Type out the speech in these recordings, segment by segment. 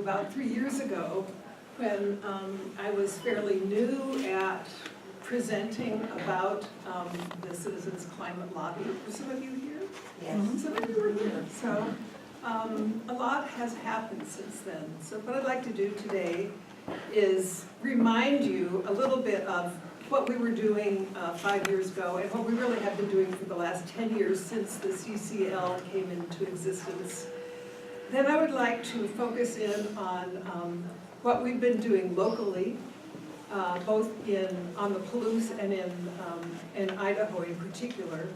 about 3 years ago when I was fairly new at presenting about the Citizens Climate Lobby. Were some of you here? Yes. Some of you were here. So a lot has happened since then. So what I'd like to do today is remind you a little bit of what we were doing 5 years ago and what we really have been doing for the last 10 years since the CCL came into existence. Then I would like to focus in on what we've been doing locally, both on the Palouse and in Idaho in particular.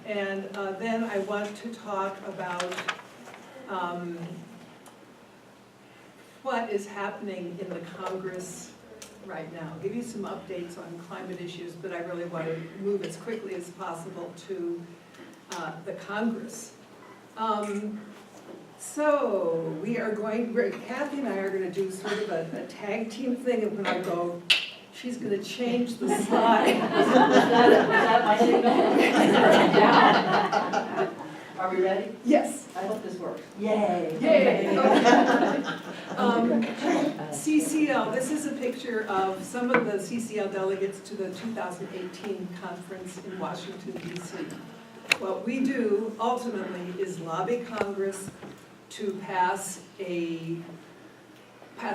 And then I want to talk about what is happening in the Congress right now. I'll give you some updates on climate issues, but I really want to move as quickly as possible to the Congress. So we are Kathy and I are going to do sort of a tag team thing, and when I go, she's going to change the slide. Was that my signal? Are we ready? Yes. I hope this works. Yay. Yay. CCL, this is a picture of some of the CCL delegates to the 2018 conference in Washington, D.C. What we do ultimately is lobby Congress to pass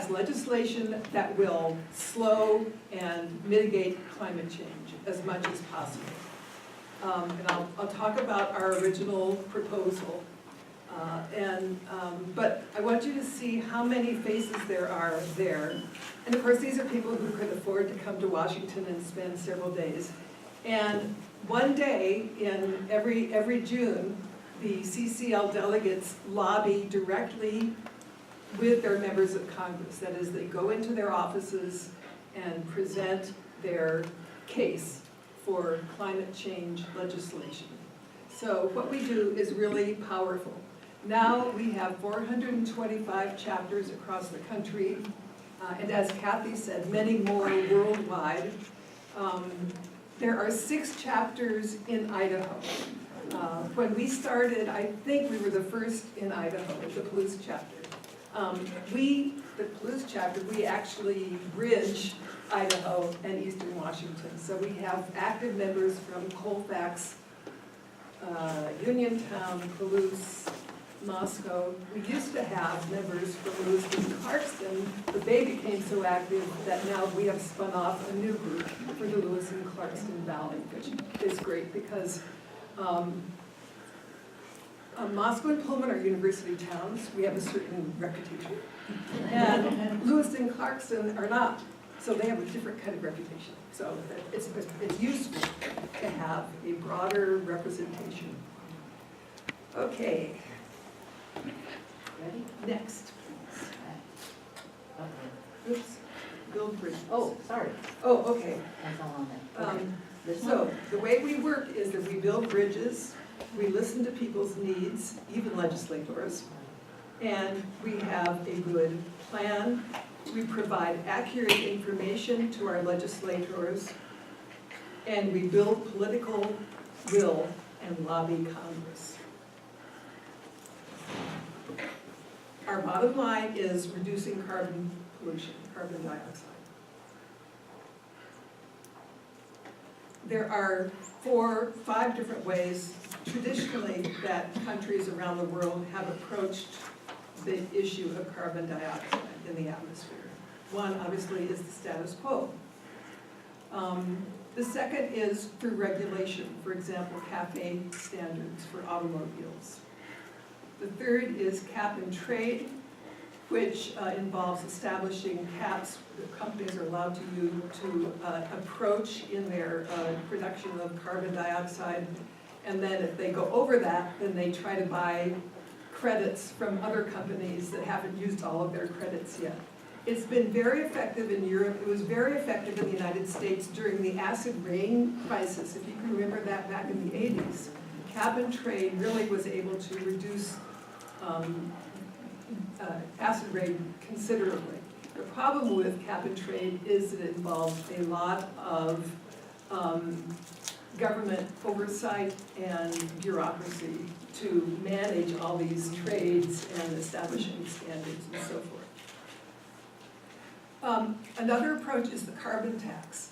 legislation that will slow and mitigate climate change as much as possible. And I'll talk about our original proposal. But I want you to see how many faces there are there. And of course, these are people who could afford to come to Washington and spend several days. And one day in every June, the CCL delegates lobby directly with their members of Congress. That is, they go into their offices and present their case for climate change legislation. So what we do is really powerful. Now we have 425 chapters across the country, and as Kathy said, many more worldwide. There are 6 chapters in Idaho. When we started, I think we were the first in Idaho, the Palouse chapter. The Palouse chapter, we actually bridge Idaho and Eastern Washington. So we have active members from Colfax, Uniontown, Palouse, Moscow. We used to have members from Lewis and Clarkston, but they became so active that now we have spun off a new group for the Lewis and Clarkston Valley, which is great because Moscow and Pullman are university towns. We have a certain reputation. And Lewis and Clarkston are not. So they have a different kind of reputation. So it's useful to have a broader representation. Okay. Ready? Next. Okay. Oops. Build bridges. Oh, sorry. Oh, okay. That's all on there. Okay. This So one? the way we work is that we build bridges, we listen to people's needs, even legislators, and we have a good plan. We provide accurate information to our legislators, and we build political will and lobby Congress. Our bottom line is reducing carbon pollution, carbon dioxide. There are 5 different ways traditionally that countries around the world have approached the issue of carbon dioxide in the atmosphere. One, obviously, is the status quo. The second is through regulation, for example, CAFE standards for automobiles. The third is cap and trade, which involves establishing caps that companies are allowed to approach in their production of carbon dioxide. And then if they go over that, then they try to buy credits from other companies that haven't used all of their credits yet. It's been very effective in Europe. It was very effective in the United States during the acid rain crisis. If you can remember that back in the 80s, cap and trade really was able to reduce acid rain considerably. The problem with cap and trade is that it involves a lot of government oversight and bureaucracy to manage all these trades and establishing standards and so forth. Another approach is the carbon tax.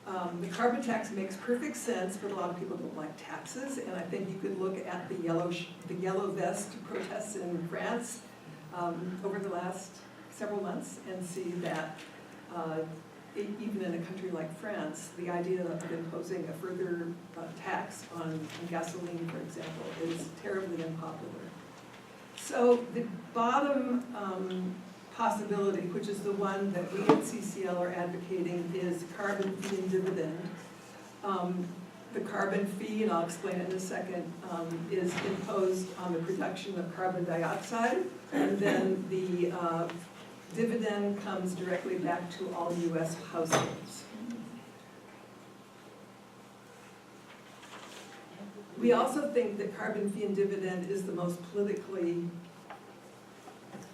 The carbon tax makes perfect sense, but a lot of people don't like taxes, and I think you could look at the yellow vest protests in France over the last several months and see that even in a country like France, the idea of imposing a further tax on gasoline, for example, is terribly unpopular. So the bottom possibility, which is the one that we at CCL are advocating, is carbon fee and dividend. The carbon fee, and I'll explain it in a second, is imposed on the production of carbon dioxide, and then the dividend comes directly back to all U.S. households. We also think that carbon fee and dividend is the most politically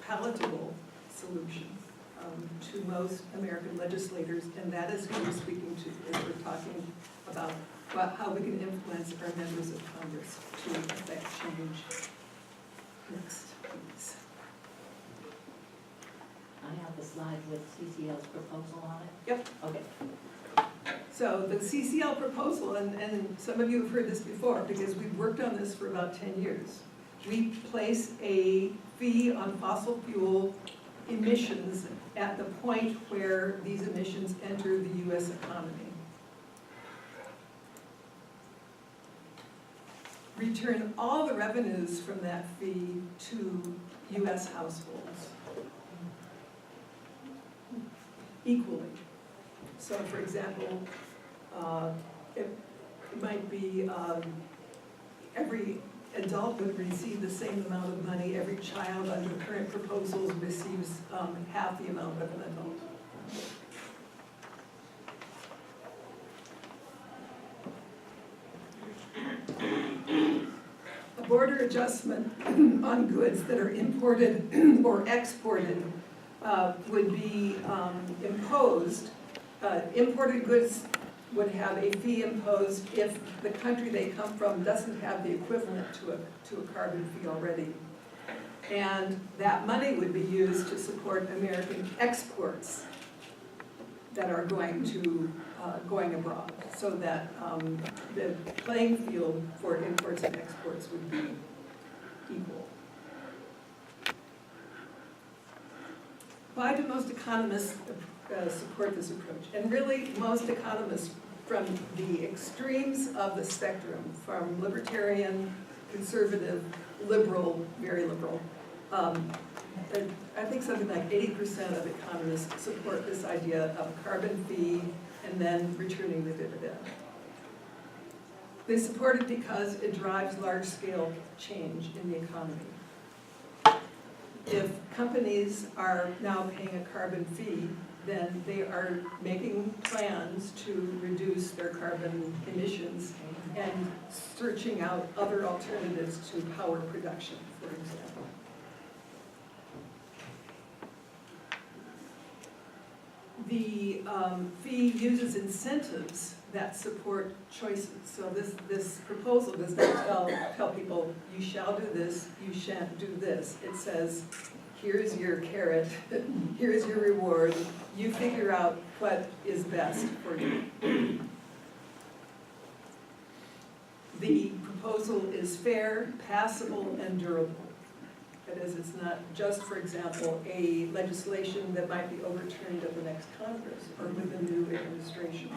palatable solution to most American legislators, and that is who we're speaking to as we're talking about how we can influence our members of Congress to affect change. Next, please. I have the slide with CCL's proposal on it. Yep. Okay. So the CCL proposal, and some of you have heard this before because we've worked on this for about 10 years. We place a fee on fossil fuel emissions at the point where these emissions enter the U.S. economy. Return all the revenues from that fee to U.S. households equally. So for example, it might be every adult would receive the same amount of money. Every child under current proposals receives half the amount of an adult. A border adjustment on goods that are imported or exported would be imposed. Imported goods would have a fee imposed if the country they come from doesn't have the equivalent to a carbon fee already. And that money would be used to support American exports that are going abroad, so that the playing field for imports and exports would be equal. Why do most economists support this approach? And really, most economists from the extremes of the spectrum, from libertarian, conservative, liberal, very liberal, I think something like 80% of economists support this idea of a carbon fee and then returning the dividend. They support it because it drives large-scale change in the economy. If companies are now paying a carbon fee, then they are making plans to reduce their carbon emissions and searching out other alternatives to power production, for example. The fee uses incentives that support choices. So this proposal does not tell people, you shall do this, you shan't do this. It says, here's your carrot, here's your reward, you figure out what is best for you. The proposal is fair, passable, and durable. That is, it's not just, for example, a legislation that might be overturned at the next Congress or with a new administration.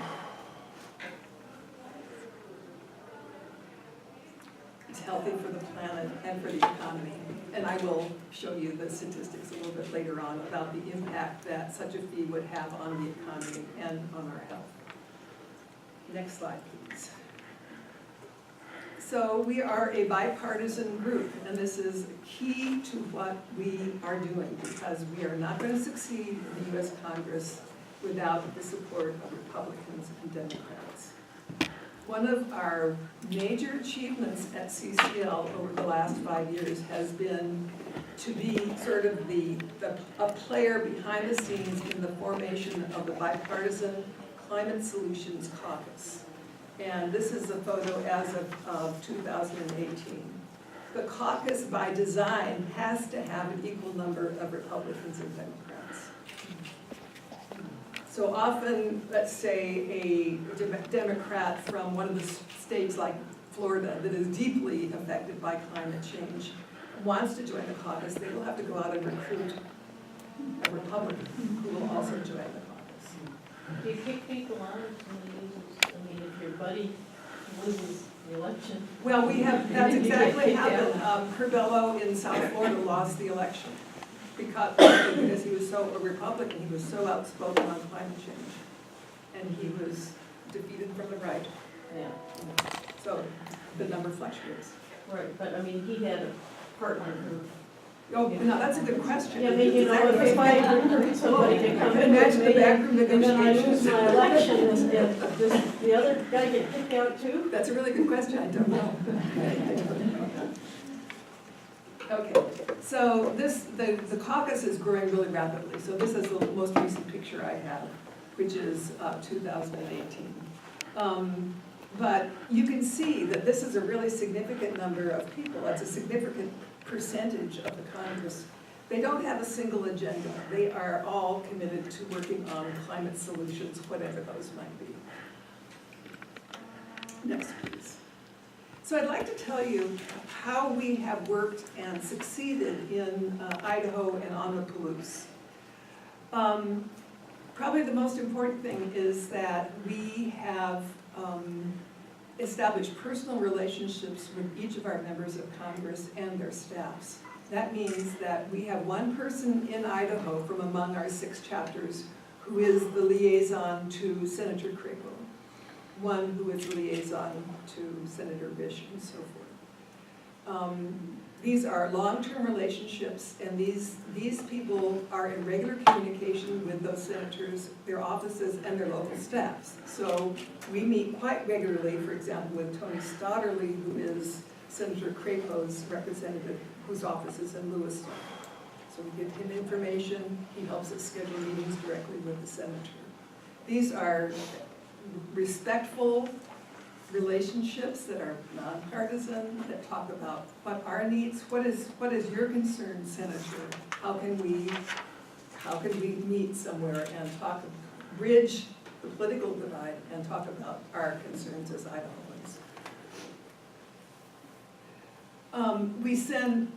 It's healthy for the planet and for the economy. And I will show you the statistics a little bit later on about the impact that such a fee would have on the economy and on our health. Next slide, please. So we are a bipartisan group, and this is key to what we are doing, because we are not going to succeed in the U.S. Congress without the support of Republicans and Democrats. One of our major achievements at CCL over the last 5 years has been to be sort of a player behind the scenes in the formation of the Bipartisan Climate Solutions Caucus. And this is a photo as of 2018. The caucus, by design, has to have an equal number of Republicans and Democrats. So often, let's say a Democrat from one of the states like Florida that is deeply affected by climate change wants to join the caucus, they will have to go out and recruit a Republican who will also join the caucus. Do you kick people out if your buddy loses the election? Well, that's exactly happened. Curbelo in South Florida lost the election because he was so a Republican, he was so outspoken on climate change. And he was defeated from the right. Yeah. So the number fluctuates. Right, but I mean, he had a partner who. Oh, no, that's a good question. Yeah, I mean, you know, if I recruit somebody to come in with Imagine the me, backroom and then I lose negotiations. my election, and does the other guy get kicked out too? That's a really good question, I don't know. Okay, so the caucus is growing really rapidly. So this is the most recent picture I have, which is 2018. But you can see that this is a really significant number of people. That's a significant percentage of the Congress. They don't have a single agenda. They are all committed to working on climate solutions, whatever those might be. Next, please. So I'd like to tell you how we have worked and succeeded in Idaho and on the Palouse. Probably the most important thing is that we have established personal relationships with each of our members of Congress and their staffs. That means that we have one person in Idaho from among our 6 chapters who is the liaison to Senator Crapo, one who is the liaison to Senator Bish, and so forth. These are long-term relationships, and these people are in regular communication with those senators, their offices, and their local staffs. So we meet quite regularly, for example, with Tony Stotterly, who is Senator Crapo's representative, whose office is in Lewiston. So we give him information, he helps us schedule meetings directly with the senator. These are respectful relationships that are nonpartisan, that talk about what our needs, what is your concern, Senator? How can we meet somewhere and bridge the political divide and talk about our concerns as Idahoans? We send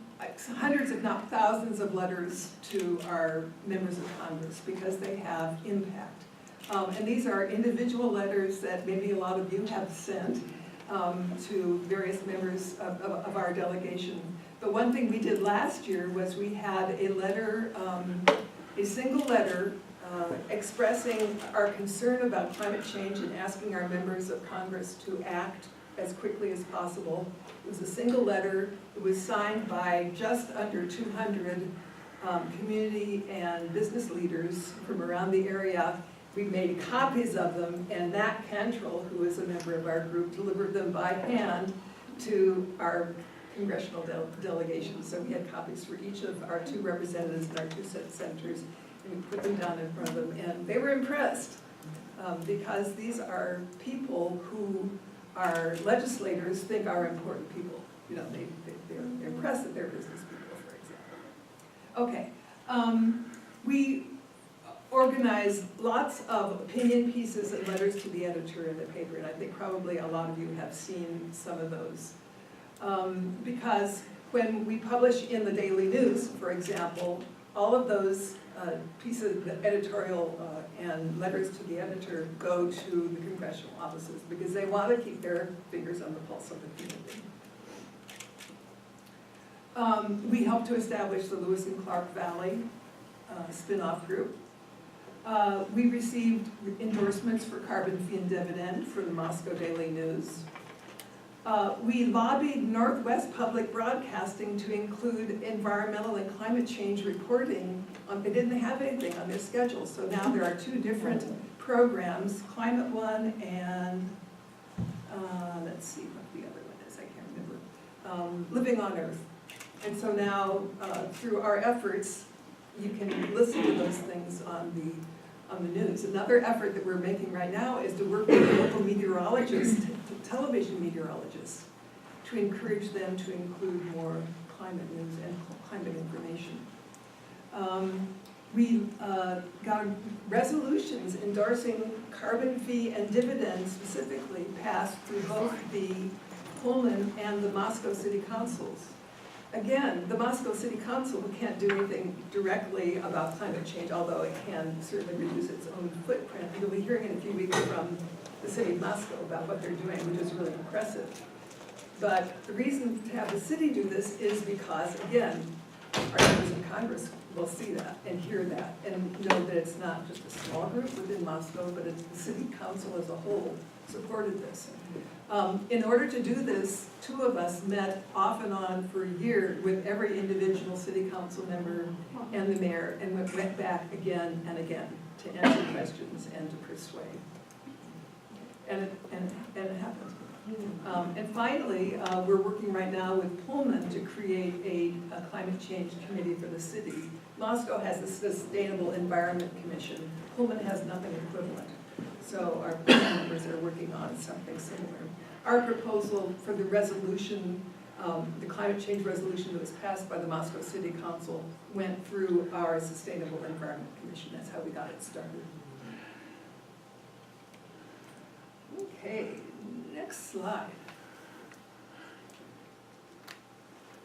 hundreds, if not thousands, of letters to our members of Congress because they have impact. And these are individual letters that maybe a lot of you have sent to various members of our delegation. But one thing we did last year was we had a letter, a single letter expressing our concern about climate change and asking our members of Congress to act as quickly as possible. It was a single letter. It was signed by just under 200 community and business leaders from around the area. We made copies of them, and Nat Cantrell, who is a member of our group, delivered them by hand to our congressional delegation. So we had copies for each of our 2 representatives and our 2 senators, and we put them down in front of them, and they were impressed because these are people who our legislators think are important people. You know, they're impressed that they're business people, for example. Okay, we organized lots of opinion pieces and letters to the editor in the paper, and I think probably a lot of you have seen some of those. Because when we publish in the Daily News, for example, all of those pieces of editorial and letters to the editor go to the congressional offices because they want to keep their fingers on the pulse of the community. We helped to establish the Lewis and Clark Valley spin-off group. We received endorsements for carbon fee and dividend for the Moscow Daily News. We lobbied Northwest Public Broadcasting to include environmental and climate change reporting. They didn't have anything on their schedule, so now there are 2 different programs, Climate One and, let's see what the other one is, I can't remember, Living on Earth. And so now, through our efforts, you can listen to those things on the on the news. Another effort that we're making right now is to work with local meteorologists, television meteorologists, to encourage them to include more climate news and climate information. We got resolutions endorsing carbon fee and dividend specifically passed through both the Pullman and the Moscow City Councils. Again, the Moscow City Council can't do anything directly about climate change, although it can certainly reduce its own footprint. You'll be hearing in a few weeks from the city of Moscow about what they're doing, which is really impressive. But the reason to have the city do this is because, again, our members in Congress will see that and hear that and know that it's not just a small group within Moscow, but it's the city council as a whole supported this. In order to do this, two of us met off and on for a year with every individual city council member and the mayor, and went back again and again to answer questions and to persuade. And it happened. And finally, we're working right now with Pullman to create a climate change committee for the city. Moscow has the Sustainable Environment Commission. Pullman has nothing equivalent. So our Pullman members are working on something similar. Our proposal for the resolution, the climate change resolution that was passed by the Moscow City Council, went through our Sustainable Environment Commission. That's how we got it started. Okay, next slide.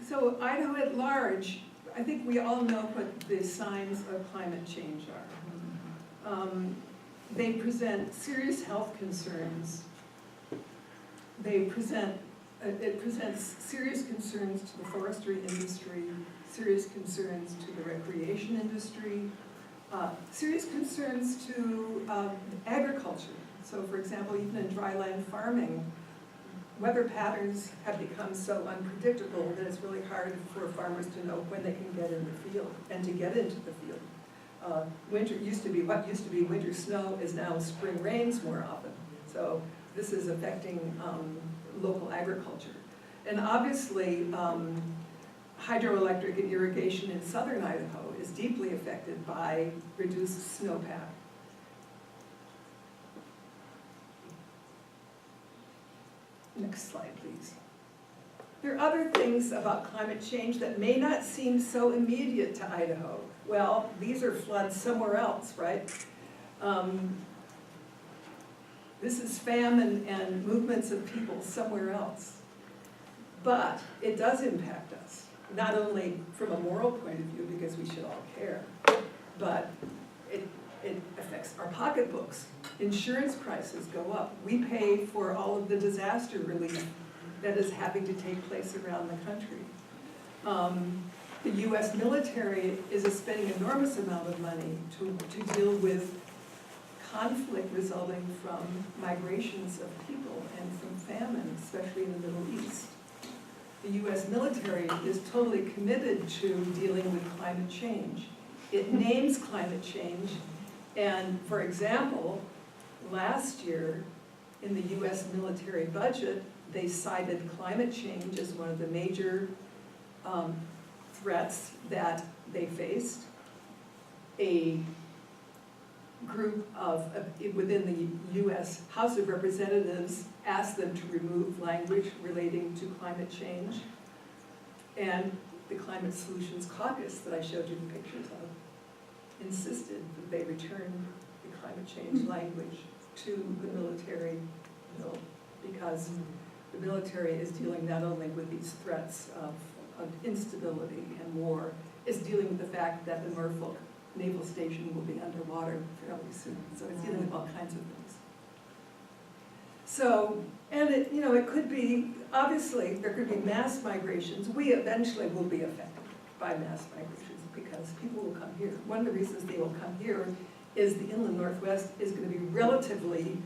So Idaho at large, I think we all know what the signs of climate change are. They present serious health concerns. It presents serious concerns to the forestry industry, serious concerns to the recreation industry, serious concerns to agriculture. So for example, even in dryland farming, weather patterns have become so unpredictable that it's really hard for farmers to know when they can get in the field and to get into the field. Winter used to be, what used to be winter snow is now spring rains more often. So this is affecting local agriculture. And obviously, hydroelectric and irrigation in southern Idaho is deeply affected by reduced snowpack. Next slide, please. There are other things about climate change that may not seem so immediate to Idaho. Well, these are floods somewhere else, right? This is famine and movements of people somewhere else. But it does impact us, not only from a moral point of view, because we should all care, but it affects our pocketbooks. Insurance prices go up. We pay for all of the disaster relief that is having to take place around the country. The U.S. military is spending an enormous amount of money to deal with conflict resulting from migrations of people and from famine, especially in the Middle East. The U.S. military is totally committed to dealing with climate change. It names climate change, and for example, last year in the U.S. military budget, they cited climate change as one of the major threats that they faced. A group within the U.S. House of Representatives asked them to remove language relating to climate change. And the Climate Solutions Caucus that I showed you the pictures of insisted that they return the climate change language to the military bill, because the military is dealing not only with these threats of instability and war, it's dealing with the fact that the Norfolk Naval Station will be underwater fairly soon. So it's dealing with all kinds of things. So, and it could be, obviously, there could be mass migrations. We eventually will be affected by mass migrations because people will come here. One of the reasons they will come here is the inland Northwest is going to be relatively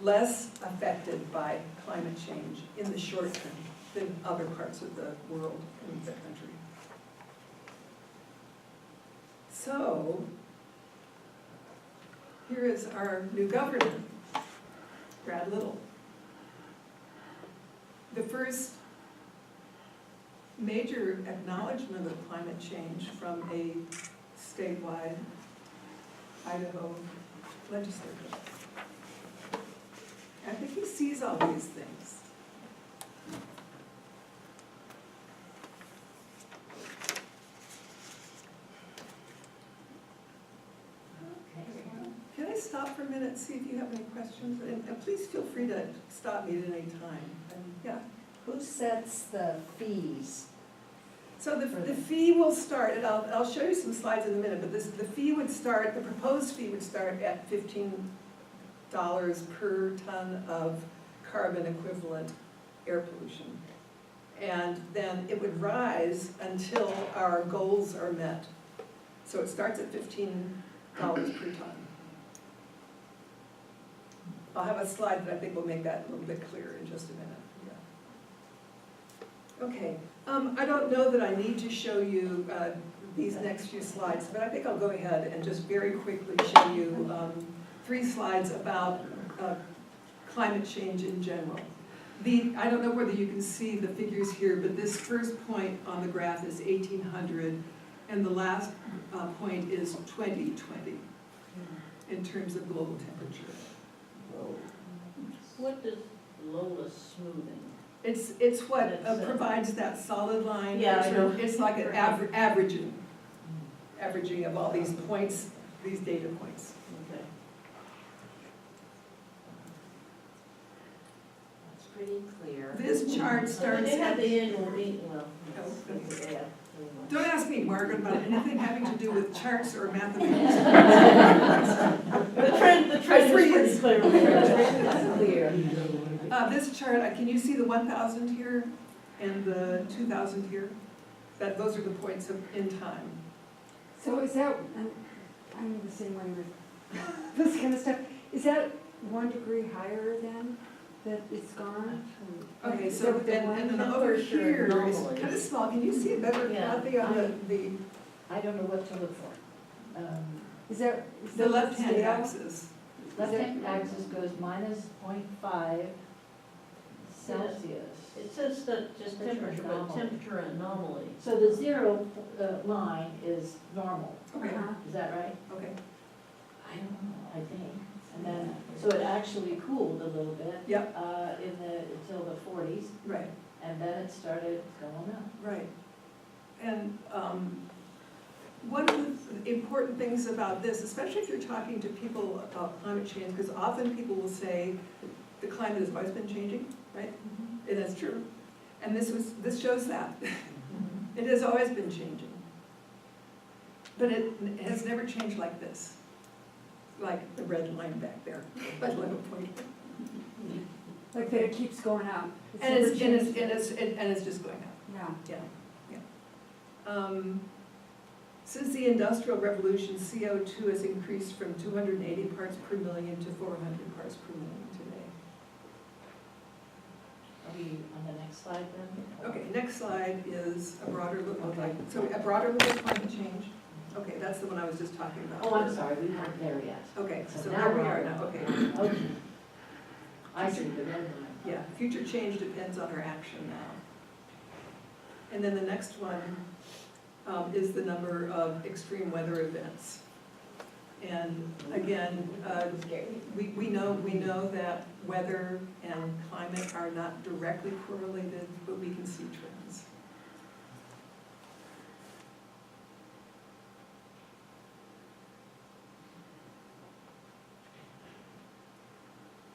less affected by climate change in the short term than other parts of the world and the country. So, here is our new governor, Brad Little. The first major acknowledgement of climate change from a statewide Idaho legislature. I think he sees all these things. Can I stop for a minute and see if you have any questions? And please feel free to stop me at any time. Yeah. Who sets the fees? So the fee will start, and I'll show you some slides in a minute, but the fee would start, the proposed fee would start at $15 per ton of carbon equivalent air pollution. And then it would rise until our goals are met. So it starts at $15 per ton. I'll have a slide that I think will make that a little bit clearer in just a minute. Yeah. Okay, I don't know that I need to show you these next few slides, but I think I'll go ahead and just very quickly show you 3 slides about climate change in general. I don't know whether you can see the figures here, but this first point on the graph is 1800, and the last point is 2020 in terms of global temperature. What does Lola smoothing? It's what provides that solid line. Yeah, I know. It's like an averaging of all these points, these data points. Okay. That's pretty clear. This chart starts They have at, the annual meeting, well. Oh, Yeah. don't ask me, Margaret, about anything having to do with charts or mathematics. The trend is pretty clear. That's clear. This chart, can you see the 1,000 here and the 2,000 here? Those are the points in time. So is that, I'm the same way with this kind of stuff, is that 1 degree higher then, that it's gone? Okay, Is so, that the one? and then over Temperature here is normally. kind of small. Can you see it better, Yeah. Kathy, on the I don't know what to look for. Is that the left-hand scale? axis? Left-hand axis goes -0.5 Celsius. It says that just temperature, but Anomaly. temperature anomaly. So the 0 line is normal, Okay, Uh-huh. is that right? okay, I don't know, I think. And then, so it actually cooled a little bit. Yep. Until the 40s, right, and then it started going up. right. And one of the important things about this, especially if you're talking to people about climate change, because often people will say the climate has always been changing, right? And that's true. And this shows that. It has always been changing. But it has never changed like this. Like the red line back there, that little point. Like that it keeps going up? And never it's changed? just going up. Yeah. Yeah. Since the Industrial Revolution, CO2 has increased from 280 parts per million to 400 parts per million today. Are we on the next slide then? Okay, next slide is a broader look. Okay. So a broader look at climate change. Okay, that's the one I was just talking about. Oh, I'm sorry, we weren't there yet. Okay, So so now there we we're are on. now, okay. Okay. I see the red line. Yeah, future change depends on our action now. And then the next one is the number of extreme weather events. And again, we know that weather and climate are not directly correlated, but we can see trends.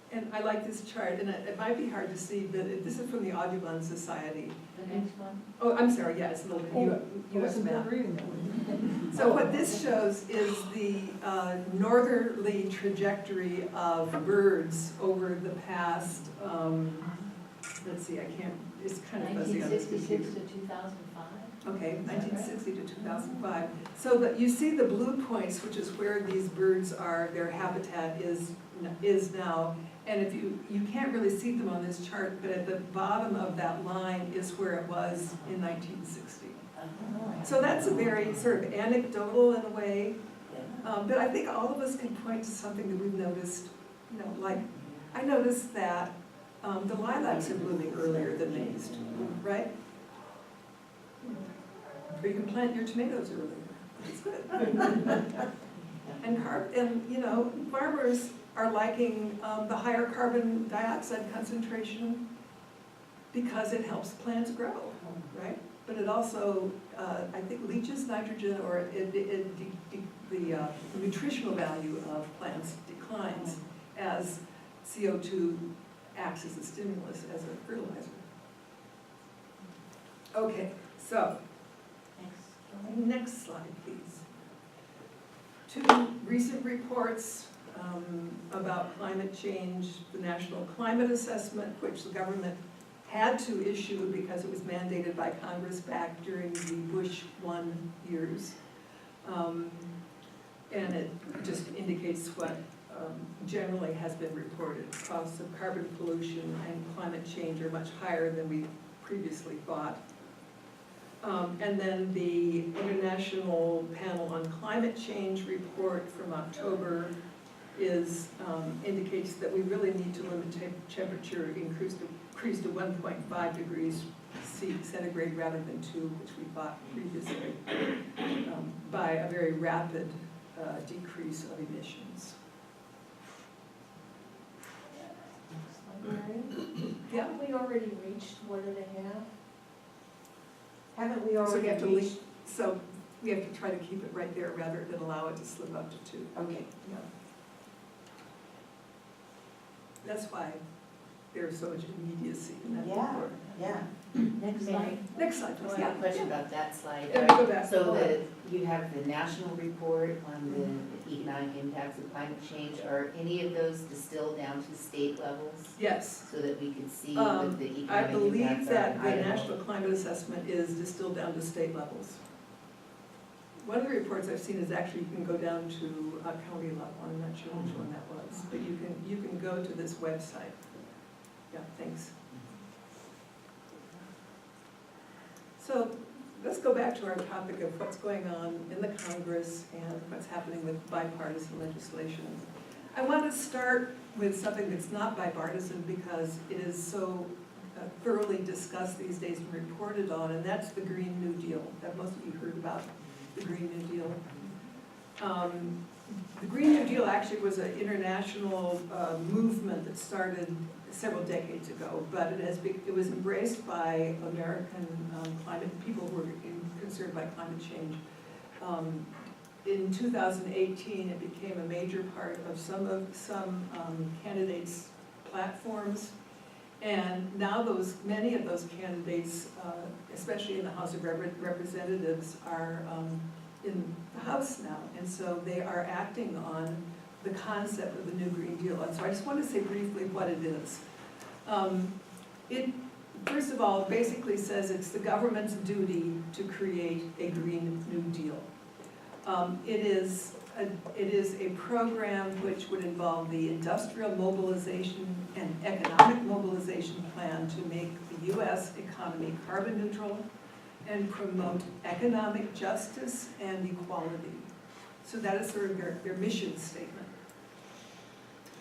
And I like this chart, and it might be hard to see, but this is from the Audubon Society. The next one? Oh, I'm sorry, yeah, it's a little US map. So what this shows is the northerly trajectory of birds over the past, let's see, I can't, it's kind of fuzzy on this 1966 computer. to 2005? Okay, 1960 to 2005. So that you see the blue points, which is where these birds are, their habitat is now. And if you can't really see them on this chart, but at the bottom of that line is where it was in 1960. So that's a very sort of anecdotal in a way, but I think all of us can point to something that we've noticed, you know, like, I noticed that the lilacs are blooming earlier than they used to, right? Or you can plant your tomatoes earlier, it's good. And you know, farmers are liking the higher carbon dioxide concentration because it helps plants grow, right? But it also, I think, leaches nitrogen, or the nutritional value of plants declines as CO2 acts as a stimulus, as a fertilizer. Okay, so, next slide, please. 2 recent reports about climate change, the National Climate Assessment, which the government had to issue because it was mandated by Congress back during the Bush 1 years. And it just indicates what generally has been reported. Costs of carbon pollution and climate change are much higher than we previously thought. And then the International Panel on Climate Change report from October indicates that we really need to limit temperature increase to 1.5 degrees centigrade rather than 2, which we thought previously, by a very rapid decrease of emissions. Yeah. Haven't we already reached 1.5? Haven't we So we already have to reached? so we have to try to keep it right there rather than allow it to slip up to 2. Okay. Yeah. That's why there's so much immediacy in that Yeah. report. Yeah. Next slide. Next slide, please. I have a question about that slide. Yeah, go back. So you have the national report on the economic impacts of climate change. Are any of those distilled down to state levels Yes. so that we can see what the I economic believe impacts are? that the I don't know. National Climate Assessment is distilled down to state levels. One of the reports I've seen is actually you can go down to a county level. I'm not sure which one that was, but you can go to this website. Yeah, thanks. So let's go back to our topic of what's going on in the Congress and what's happening with bipartisan legislation. I want to start with something that's not bipartisan because it is so thoroughly discussed these days and reported on, and that's the Green New Deal. That most of you heard about the Green New Deal. The Green New Deal actually was an international movement that started several decades ago, but it was embraced by American people who were concerned by climate change. In 2018, it became a major part of some candidates' platforms, and now many of those candidates, especially in the House of Representatives, are in the House now, and so they are acting on the concept of the new Green Deal. And so I just want to say briefly what it is. It, first of all, basically says it's the government's duty to create a Green New Deal. It is a program which would involve the industrial mobilization and economic mobilization plan to make the U.S. economy carbon neutral and promote economic justice and equality. So that is sort of their mission statement.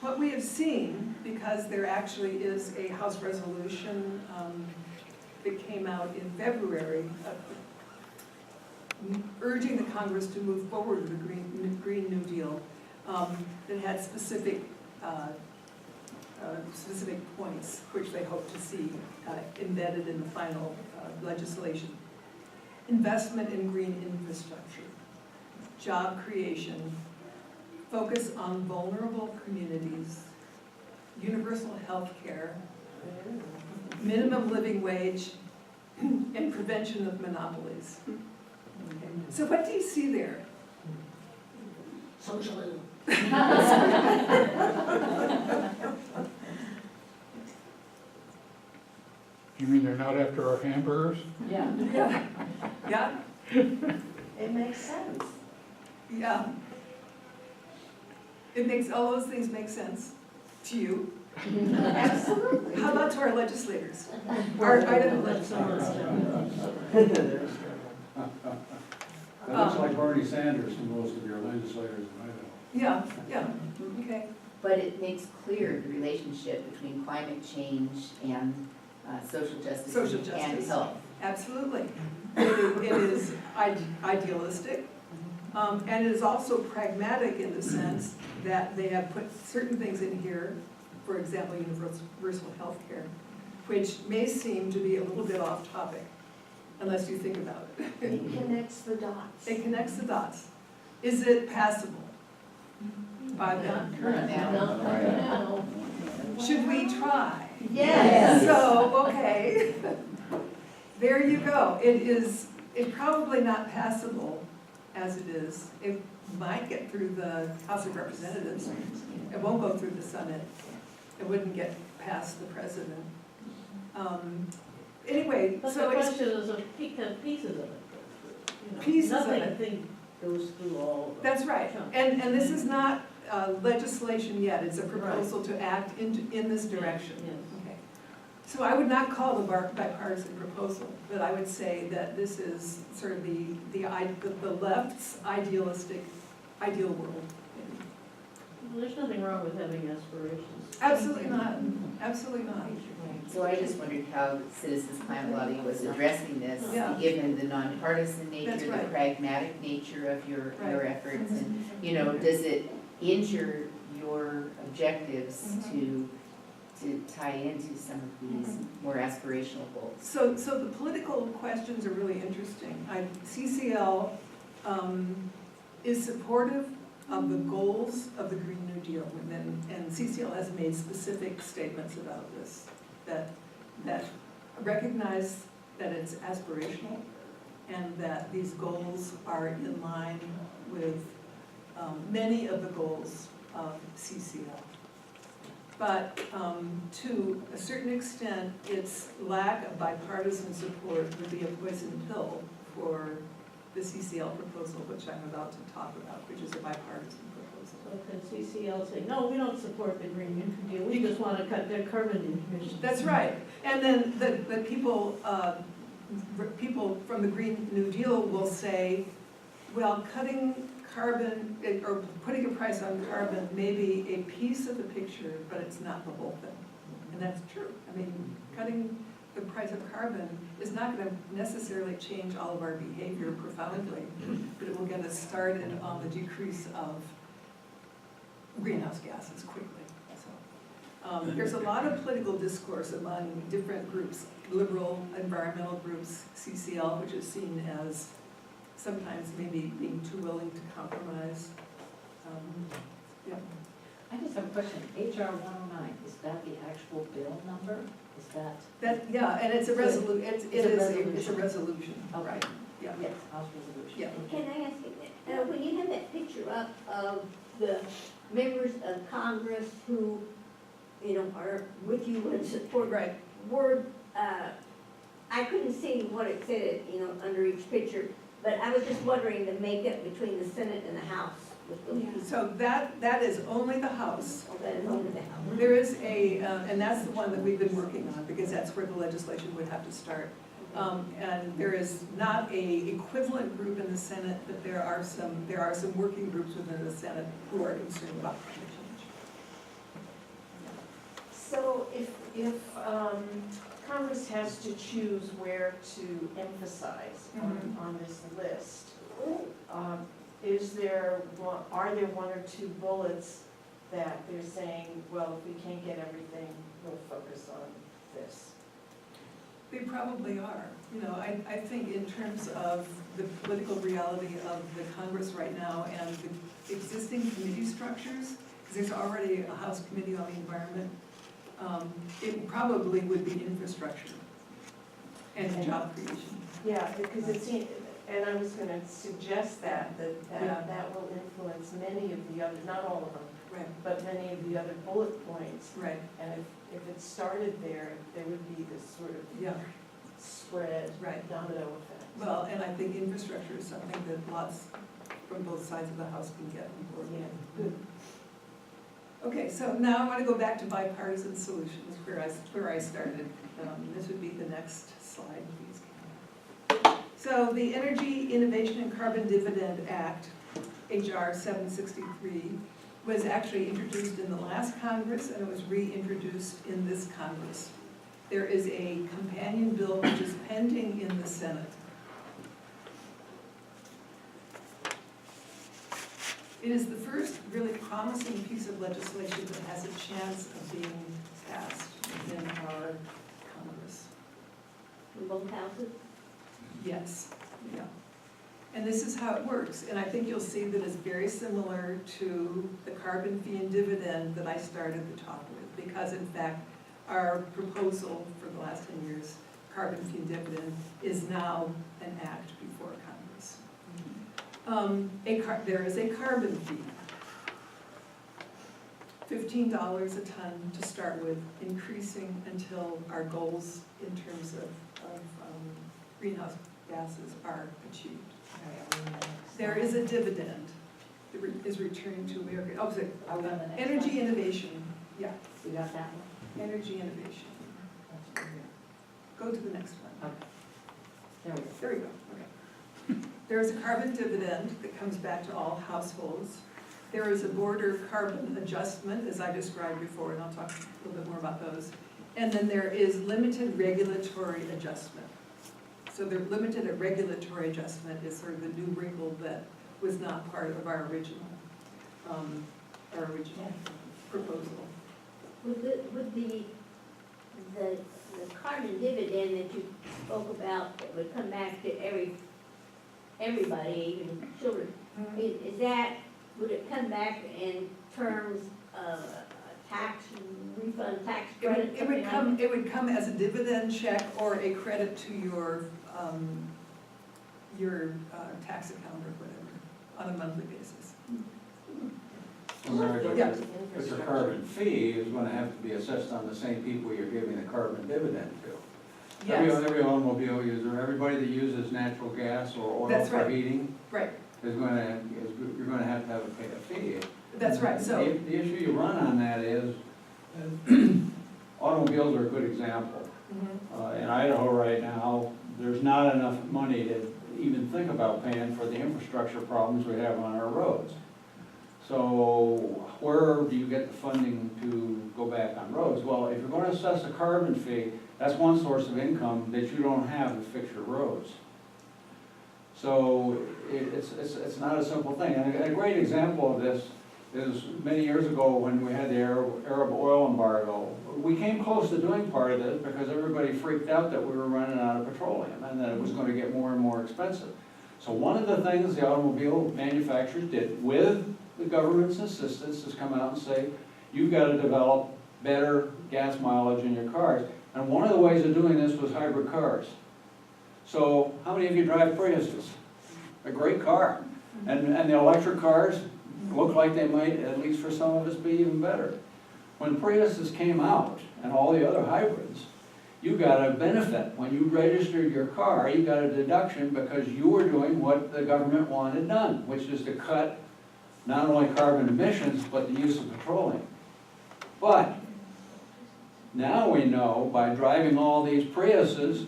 What we have seen, because there actually is a House resolution that came out in February urging the Congress to move forward with the Green New Deal that had specific points which they hope to see embedded in the final legislation. Investment in green infrastructure, job creation, focus on vulnerable communities, universal health care, minimum living wage, and prevention of monopolies. Okay. So what do you see there? Socialism. You mean they're not after our hamburgers? Yeah. Yeah, yeah, It makes sense. yeah. All those things make sense to you. Absolutely. How about to our legislators? Our legislators. That looks like Bernie Sanders to most of your legislators in Idaho. Yeah, yeah, okay. But it makes clear the relationship between climate change and social justice Social and justice. health. Absolutely. It is idealistic. And it is also pragmatic in the sense that they have put certain things in here, for example, universal health care, which may seem to be a little bit off topic, unless you think about it. It connects the dots. It connects the dots. Is it passable by them? Not currently, not now. Should we try? Yes. So, okay, there you go. It's probably not passable as it is. It might get through the House of Representatives. It won't go through the Senate. It wouldn't get past the president. Anyway, But the so it's, question is, pieces of it go through, you know. Pieces of it. Nothing goes through all of them. that's right. And this is not legislation yet. It's a proposal to act in this direction. Yes. Okay. So I would not call the bipartisan proposal, but I would say that this is sort of the left's idealistic, ideal world. Well, there's nothing wrong with having aspirations. Absolutely not, absolutely not. So I just wondered how Citizens Climate Lobby was addressing this, Yeah. given the nonpartisan That's nature, the right. pragmatic nature of your Right. efforts. And, you know, does it injure your objectives to tie into some of these more aspirational goals? So the political questions are really interesting. CCL is supportive of the goals of the Green New Deal, and CCL has made specific statements about this, that recognize that it's aspirational and that these goals are in line with many of the goals of CCL. But to a certain extent, its lack of bipartisan support would be a poison pill for the CCL proposal, which I'm about to talk about, which is a bipartisan proposal. So can CCL say, no, we don't support the Green New Deal, we just want to cut their carbon emissions? That's right. And then the people from the Green New Deal will say, well, cutting carbon, or putting a price on carbon may be a piece of the picture, but it's not the whole thing. And that's true. I mean, cutting the price of carbon is not going to necessarily change all of our behavior profoundly, but it will get us started on the decrease of greenhouse gases quickly. So, there's a lot of political discourse among different groups, liberal environmental groups, CCL, which is seen as sometimes maybe being too willing to compromise. Yeah. I just have a question. HR 109, is that the actual bill number? Is that? Yeah, and it's a resolution, it's a resolution. Oh, Right, yeah. Yes, House resolution. Yeah. Can I ask you, when you have that picture up of the members of Congress who, you know, are with you and support Right. word, I couldn't see what it said, you know, under each picture, but I was just wondering the makeup between the Senate and the House with those people. So that is only the House. Oh, that is only the House. There is and that's the one that we've been working on, because that's where the legislation would have to start. And there is not a equivalent group in the Senate, but there are some working groups within the Senate who are concerned about climate change. So if Congress has to choose where to emphasize on this list, are there one or two bullets that they're saying, well, if we can't get everything, we'll focus on this? They probably are. You know, I think in terms of the political reality of the Congress right now and the existing committee structures, because there's already a House Committee on the Environment, it probably would be infrastructure and job creation. Yeah, because it seems, and I was gonna suggest that Yeah. will influence many of the other, not all of them, Right, but many of the other bullet points. right, And if it started there would be this sort of yeah, spread, right. domino effect. Well, and I think infrastructure is something that lots from both sides of the House can get on board with. Yeah. Good. Okay, so now I want to go back to bipartisan solutions, where I started. This would be the next slide, please. So the Energy Innovation and Carbon Dividend Act, HR 763, was actually introduced in the last Congress, and it was reintroduced in this Congress. There is a companion bill which is pending in the Senate. It is the first really promising piece of legislation that has a chance of being passed in our Congress. In both houses? Yes, yeah. And this is how it works, and I think you'll see that it's very similar to the carbon fee and dividend that I started the talk with, because in fact, our proposal for the last 10 years, carbon fee and dividend, is now an act before Congress. There is a carbon fee. $15 a ton to start with, increasing until our goals in terms of greenhouse gases are achieved. There is a dividend that is returned to America. Oh, sorry, Are we on the next energy one? innovation, yeah, We got that one? energy innovation. That's good. Go to the next one. Okay. There we go. There we go, okay. There is a carbon dividend that comes back to all households. There is a border carbon adjustment, as I described before, and I'll talk a little bit more about those. And then there is limited regulatory adjustment. So the limited regulatory adjustment is sort of the new wrinkle that was not part of our original proposal. Would the carbon dividend that you spoke about, that would come back to everybody, even children, is that, would it come back in terms of a tax refund, tax credit? It would come as a dividend check or a credit to your tax account or whatever, on a monthly basis. Yeah. But your carbon fee is gonna have to be assessed on the same people you're giving the carbon dividend to. Yes, Every automobile user, everybody that uses natural gas or oil That's for right. heating right, you're gonna have to pay a fee. that's right, so, The issue you run on that is, automobiles are a good example. mhm, In Idaho right now, there's not enough money to even think about paying for the infrastructure problems we have on our roads. So where do you get the funding to go back on roads? Well, if you're gonna assess a carbon fee, that's one source of income that you don't have to fix your roads. So it's not a simple thing. And a great example of this is many years ago when we had the Arab oil embargo. We came close to doing part of this because everybody freaked out that we were running out of petroleum and that it was going to get more and more expensive. So one of the things the automobile manufacturers did with the government's assistance is come out and say, you've got to develop better gas mileage in your cars. And one of the ways of doing this was hybrid cars. So how many of you drive Priuses? A great car. And the electric cars look like they might, at least for some of us, be even better. When Priuses came out and all the other hybrids, you got a benefit. When you registered your car, you got a deduction because you were doing what the government wanted done, which is to cut not only carbon emissions, but the use of petroleum. But now we know by driving all these Priuses,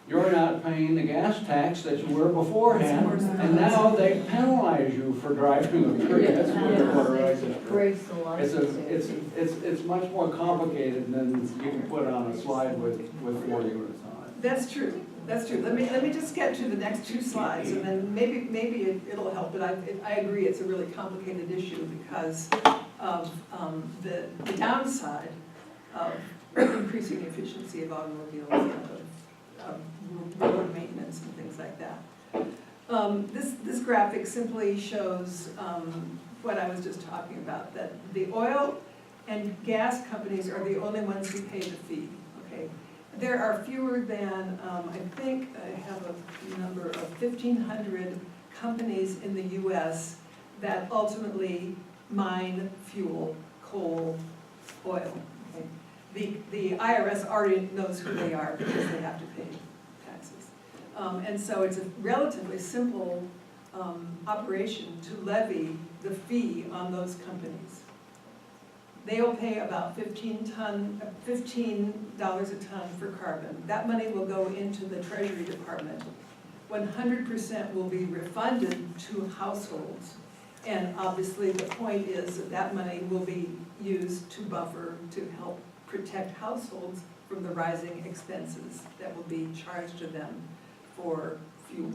you're not paying the gas tax that you were beforehand, and now they penalize you for driving a Prius with a motorized. Breaks the license. It's much more complicated than you can put on a slide with 4 units on it. that's true, that's true. Let me just get to the next two slides, and then maybe it'll help, but I agree it's a really complicated issue because of the downside of increasing efficiency of automobiles and of road maintenance and things like that. This graphic simply shows what I was just talking about, that the oil and gas companies are the only ones who pay the fee, okay? There are fewer than, I think I have a number of 1,500 companies in the US that ultimately mine fuel, coal, oil. Okay? The IRS already knows who they are because they have to pay taxes. And so it's a relatively simple operation to levy the fee on those companies. They'll pay about $15 a ton for carbon. That money will go into the Treasury Department. 100% will be refunded to households. And obviously the point is that that money will be used to buffer, to help protect households from the rising expenses that will be charged to them for fuel.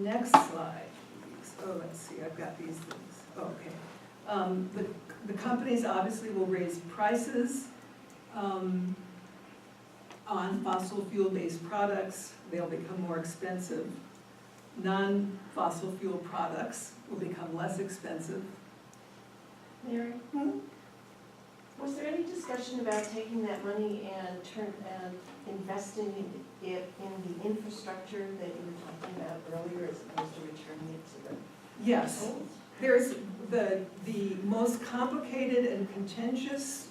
Next slide. let's see, I've got these things, okay. The companies obviously will raise prices on fossil fuel-based products. They'll become more expensive. Non-fossil fuel products will become less expensive. Mary, was there any discussion about taking that money and investing it in the infrastructure that you were talking about earlier as opposed to returning it to the Yes, households? there's the most complicated and contentious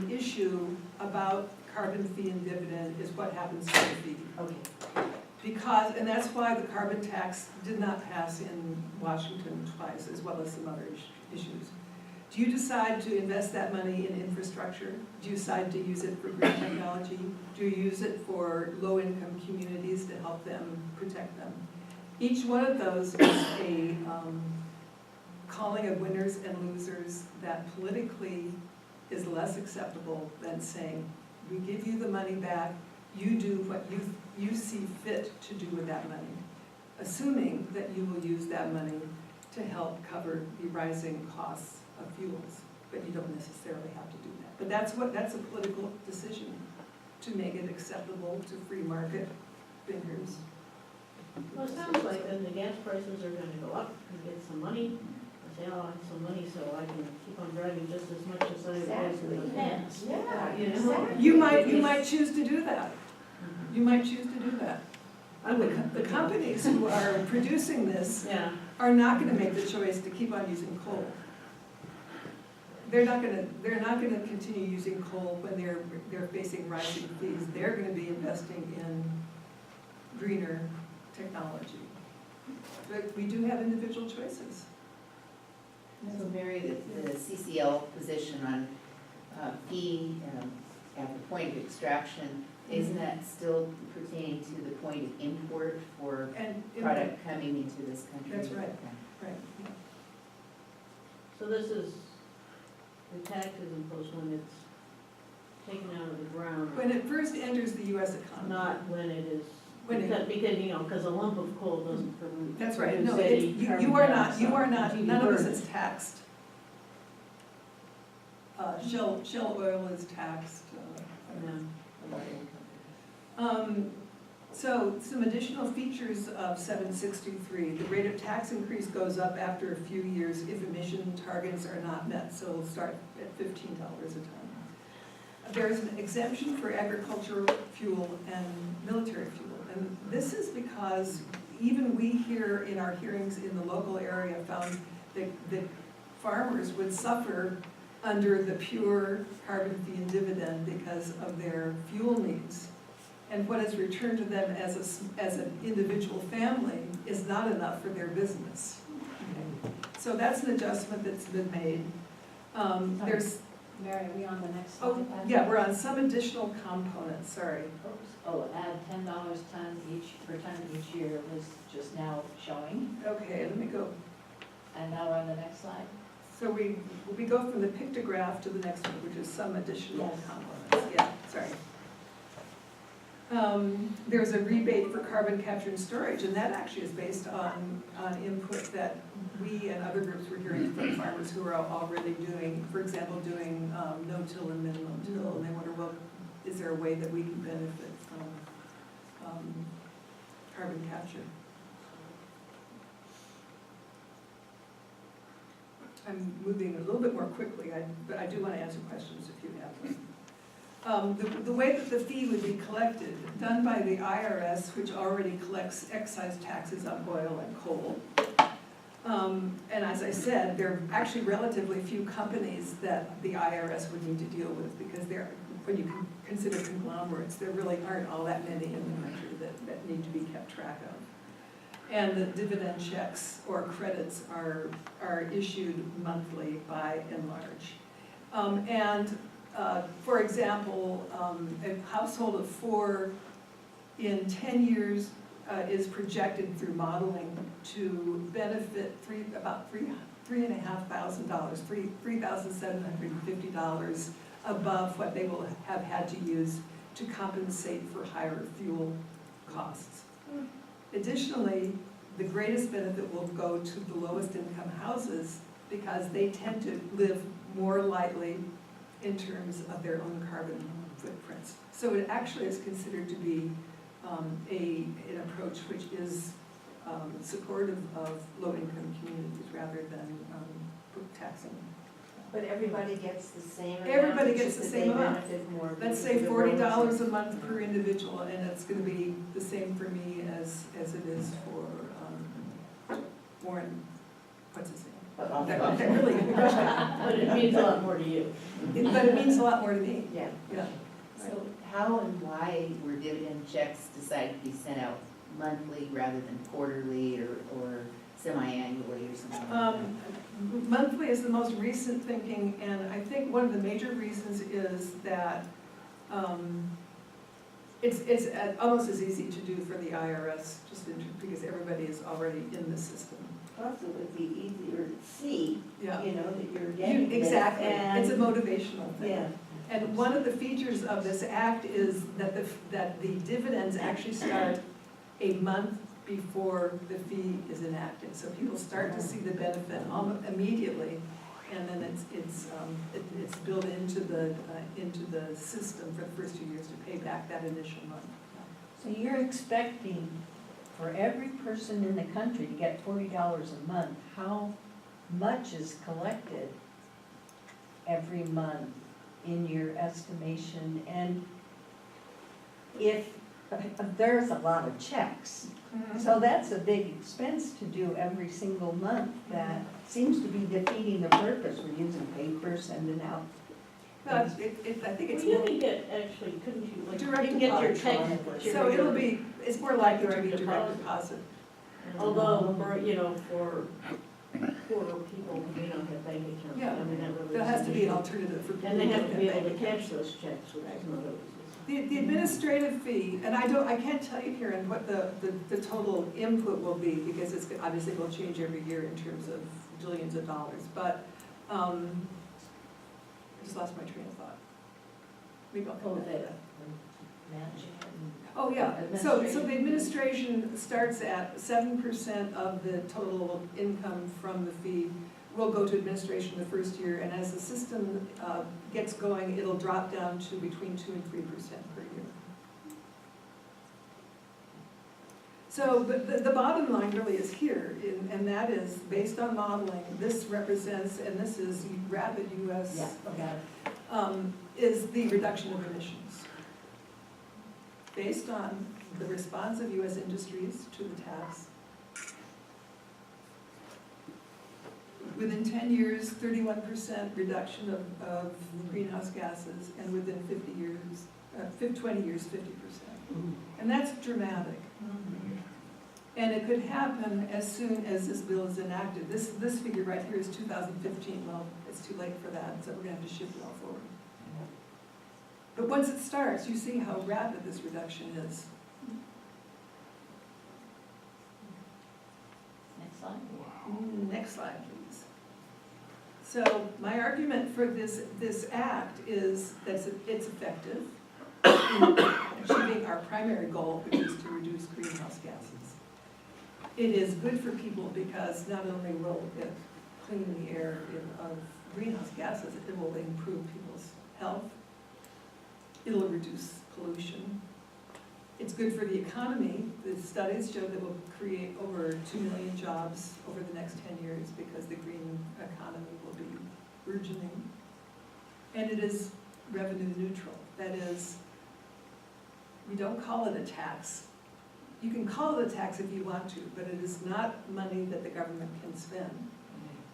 issue about carbon fee and dividend is what happens to the fee. Okay. Because, and that's why the carbon tax did not pass in Washington twice, as well as some other issues. Do you decide to invest that money in infrastructure? Do you decide to use it for green technology? Do you use it for low-income communities to help them, protect them? Each one of those is a calling of winners and losers that politically is less acceptable than saying, we give you the money back, you do what you see fit to do with that money, assuming that you will use that money to help cover the rising costs of fuels, but you don't necessarily have to do that. But that's a political decision, to make it acceptable to free market thinkers. Well, it sounds like then the gas prices are gonna go up, and get some money, I say, oh, I have some money, so I can keep on driving just as much as I was in the past. Yeah, You know? exactly. You might choose to do that. You might choose to do that. I would. The companies who are producing this Yeah, are not gonna make the choice to keep on using coal. They're not gonna continue using coal when they're facing rising fees. They're gonna be investing in greener technology. But we do have individual choices. So Mary, the CCL position on fee at the point of extraction, isn't that still pertaining to the point of import for And, product coming into this country? That's right. Okay. right, yeah. so this is, the tax is imposed when it's taken out of the ground, When it first enters the US economy. not when it is, When it- because, you know, because a lump of coal doesn't produce. That's right, no, any you carbon are dioxide not, until you none of burn this it. is taxed. Shell oil is taxed. Yeah. So some additional features of 763, the rate of tax increase goes up after a few years if emission targets are not met, so it'll start at $15 a ton. There is an exemption for agricultural fuel and military fuel, and this is because even we here in our hearings in the local area found that farmers would suffer under the pure carbon fee and dividend because of their fuel needs. And what is returned to them as an individual family is not enough for their business. Okay. So that's an adjustment that's been made. There's, Mary, are we on the next slide? oh, yeah, we're on some additional components, sorry. Oops. Oh, add $10 per ton each year was just now showing, Okay, let me go. and now we're on the next slide. So we go from the pictograph to the next one, which is some additional Yes. components. Yeah, sorry. There's a rebate for carbon capture and storage, and that actually is based on input that we and other groups were hearing from farmers who are already doing, for example, doing no-till and minimum till, and they wonder, well, is there a way that we can benefit from carbon capture? I'm moving a little bit more quickly, but I do want to answer questions if you have them. The way that the fee would be collected, done by the IRS, which already collects excise taxes on oil and coal. And as I said, there are actually relatively few companies that the IRS would need to deal with, because when you consider conglomerates, there really aren't all that many in the country that need to be kept track of. And the dividend checks or credits are issued monthly by and large. For example, a household of 4 in 10 years is projected through modeling to benefit about $3,500, $3,750 above what they will have had to use to compensate for higher fuel costs. Additionally, the greatest benefit will go to the lowest income houses because they tend to live more lightly in terms of their own carbon footprints. So it actually is considered to be an approach which is supportive of low-income communities rather than taxing. But everybody gets the same amount. Everybody it's gets just the that same they amount. benefit more Let's because say of the $40 a bonuses. month per individual, and it's gonna be the same for me as it is for Warren, what's his name? That really, But it means a lot more to you. but it means a lot more to me, Yeah. yeah. So how and why were dividend checks decided to be sent out monthly rather than quarterly or semi-annually or something like that? Monthly is the most recent thinking, and I think one of the major reasons is that it's almost as easy to do for the IRS, because everybody is already in the system. Plus, it would be easier to see, Yeah. you know, that you're getting this. Exactly, it's a and- motivational thing. Yeah. And one of the features of this act is that the dividends actually start a month before the fee is enacted. So people start to see the benefit almost immediately, and then it's built into the system for the first 2 years to pay back that initial month. So you're expecting for every person in the country to get $40 a month, how much is collected every month in your estimation? And if, there's a lot of checks, so that's a big expense to do every single month. That seems to be defeating the purpose. We're using paper, sending out. Well, I think it's Well, more, you can get, actually, couldn't you, like, you Direct can get your deposit. checks. so it'll be, it's more likely to be Direct direct deposit. Although, for, you know, for poorer people who may not have bank accounts, Yeah. I mean, that really. There has is to an be an issue. alternative for people. And they who have don't to be able to bank accounts. cash those checks, which is not always easy. The administrative fee, and I can't tell you, Karen, what the total input will be, because it's obviously will change every year in terms of billions of dollars, but, I just lost my train of thought. Maybe I'll come back to that. Managing it and Oh, yeah, so the administration starts at 7% of the total income from the fee will go to administration the first year, and as the system gets going, it'll drop down to between 2 and 3% per year. So, but the bottom line really is here, and that is, based on modeling, this represents, and this is rapid US. Yeah, got it. Is the reduction of emissions. Based on the response of US industries to the tax. Within 10 years, 31% reduction of greenhouse gases, and within 20 years, 50%. And that's dramatic. And it could happen as soon as this bill is enacted. This figure right here is 2015. Well, it's too late for that, so we're gonna have to shift it all forward. But once it starts, you see how rapid this reduction is. Next slide. Next slide, please. So my argument for this act is that it's effective in achieving our primary goal, which is to reduce greenhouse gases. It is good for people because not only will it clean the air of greenhouse gases, it will improve people's health. It'll reduce pollution. It's good for the economy. The studies show that it will create over 2 million jobs over the next 10 years because the green economy will be burgeoning. And it is revenue neutral. That is, we don't call it a tax. You can call it a tax if you want to, but it is not money that the government can spend.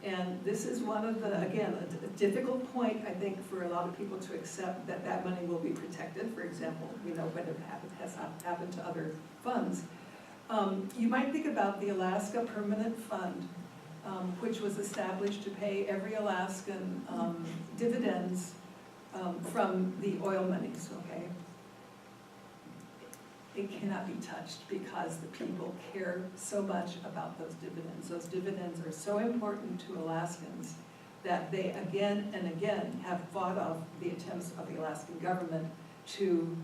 And this is one of the, again, a difficult point, I think, for a lot of people to accept that that money will be protected. For example, when it has happened to other funds. You might think about the Alaska Permanent Fund, which was established to pay every Alaskan dividends from the oil monies, okay? It cannot be touched because the people care so much about those dividends. Those dividends are so important to Alaskans that they again and again have fought off the attempts of the Alaskan government to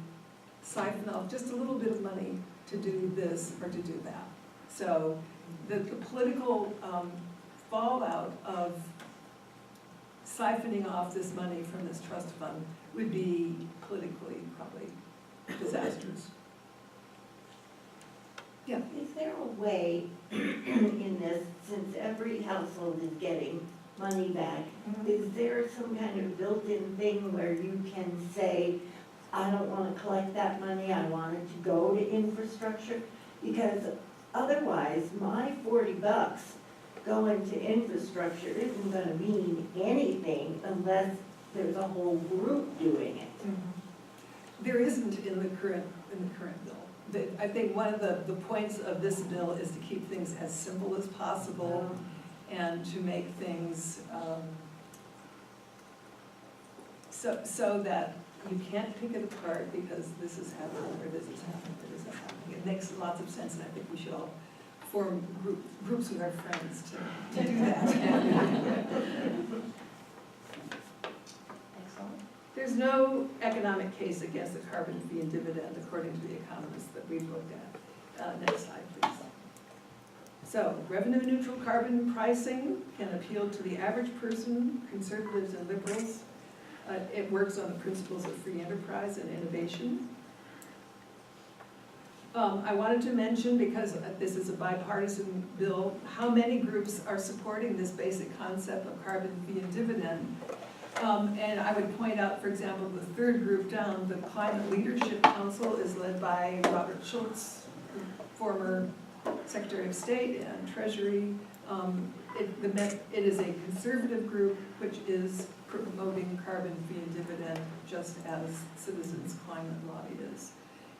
siphon off just a little bit of money to do this or to do that. So the political fallout of siphoning off this money from this trust fund would be politically probably disastrous. Yeah. Is there a way in this, since every household is getting money back, is there some kind of built-in thing where you can say, I don't wanna collect that money, I want it to go to infrastructure? Because otherwise, my $40 going to infrastructure isn't gonna mean anything unless there's a whole group doing it. There isn't in the current bill. I think one of the points of this bill is to keep things as simple as possible and to make things so that you can't pick it apart because this is happening or this is happening or this is happening. It makes lots of sense, and I think we should all form groups with our friends to do that. Excellent. There's no economic case against the carbon fee and dividend, according to the economists that we've looked at. Next slide, please. So, revenue neutral carbon pricing can appeal to the average person, conservatives and liberals. It works on the principles of free enterprise and innovation. I wanted to mention, because this is a bipartisan bill, how many groups are supporting this basic concept of carbon fee and dividend. And I would point out, for example, the third group down, the Climate Leadership Council is led by Robert Schultz, former Secretary of State and Treasury. It is a conservative group which is promoting carbon fee and dividend just as Citizens Climate Lobby is.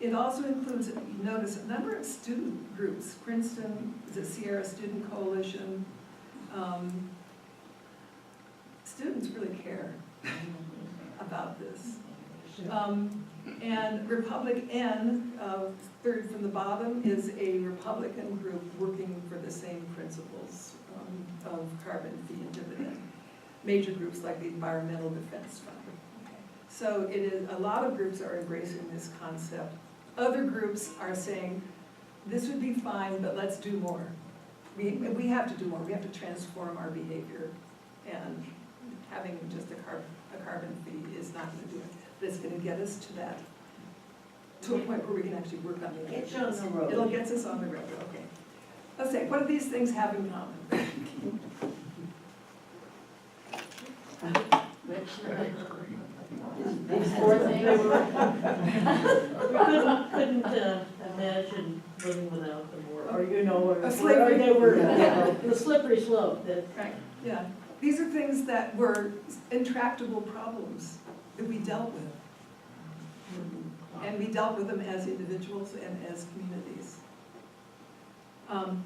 It also includes, notice, a number of student groups, Princeton, the Sierra Student Coalition. Students really care about this. And Republic N, third from the bottom, is a Republican group working for the same principles of carbon fee and dividend. Major groups like the Environmental Defense Fund. So it is, a lot of groups are embracing this concept. Other groups are saying, this would be fine, but let's do more. We have to do more. We have to transform our behavior. And having just a carbon fee is not going to do it. But it's going to get us to that, to a point where we can actually work on the Get you on the road. It'll get us on the road, okay. Let's say, what do these things have in common? These four things, we couldn't imagine living without them, or they were the slippery slope that. Right, yeah. These are things that were intractable problems that we dealt with. And we dealt with them as individuals and as communities.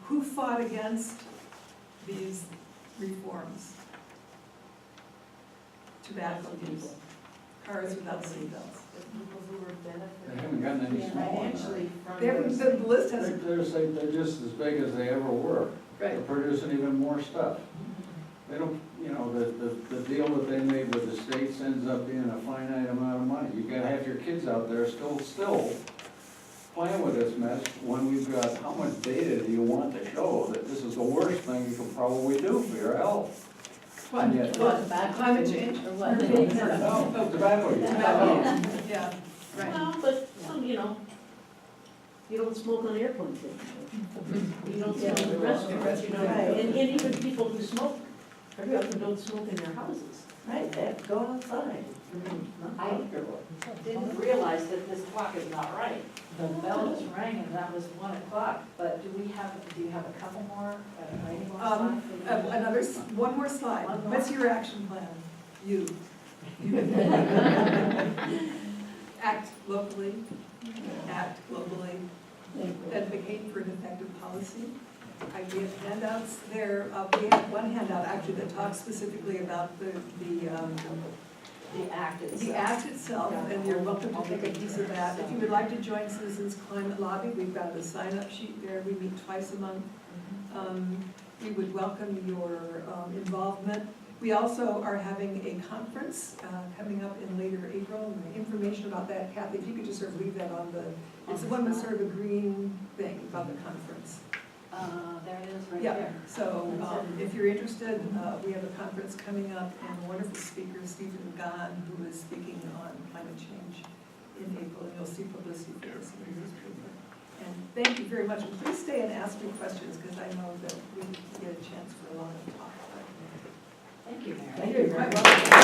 Who fought against these reforms? Tobacco use, cars without seatbelts. The people who were They benefiting haven't gotten any smaller. financially from The list has, They're just as big as they ever were. right. They're producing even more stuff. They don't, the deal that they made with the states ends up being a finite amount of money. You gotta have your kids out there still playing with this mess when we've got, how much data do you want to show that this is the worst thing you can probably do for your health? What? Yeah. Climate change? Or what? No, tobacco use. Tobacco, yeah, right. Well, but some, you don't smoke on airplanes. You don't smoke in restaurants, and even people who smoke, very often don't smoke in their houses. Right, they have to go outside. I didn't realize that this clock is not right. The bell just rang and that was 1 o'clock, but do you have a couple more, any more slides? One more slide. One more. What's your action plan? You. Act locally, act globally, advocate for an effective policy. We have handouts there. We have one handout actually that talks specifically about the act itself. The act itself, and you're welcome to take a piece of that. If you would like to join Citizens Climate Lobby, we've got a sign-up sheet there. We meet twice a month. We would welcome your involvement. We also are having a conference coming up in later April, and the information about that, Kathy, if you could just sort of leave that on the, it's the one with sort of a green thing about the conference. There it is, right Yeah, there. so if you're interested, we have a conference coming up and a wonderful speaker, Stephen Gahn, who is speaking on climate change in April, and you'll see publicity for this in the newspaper. And thank you very much, and please stay and ask me questions, because I know that we get a chance for a lot of talk. Thank you, Mary. Thank you very much.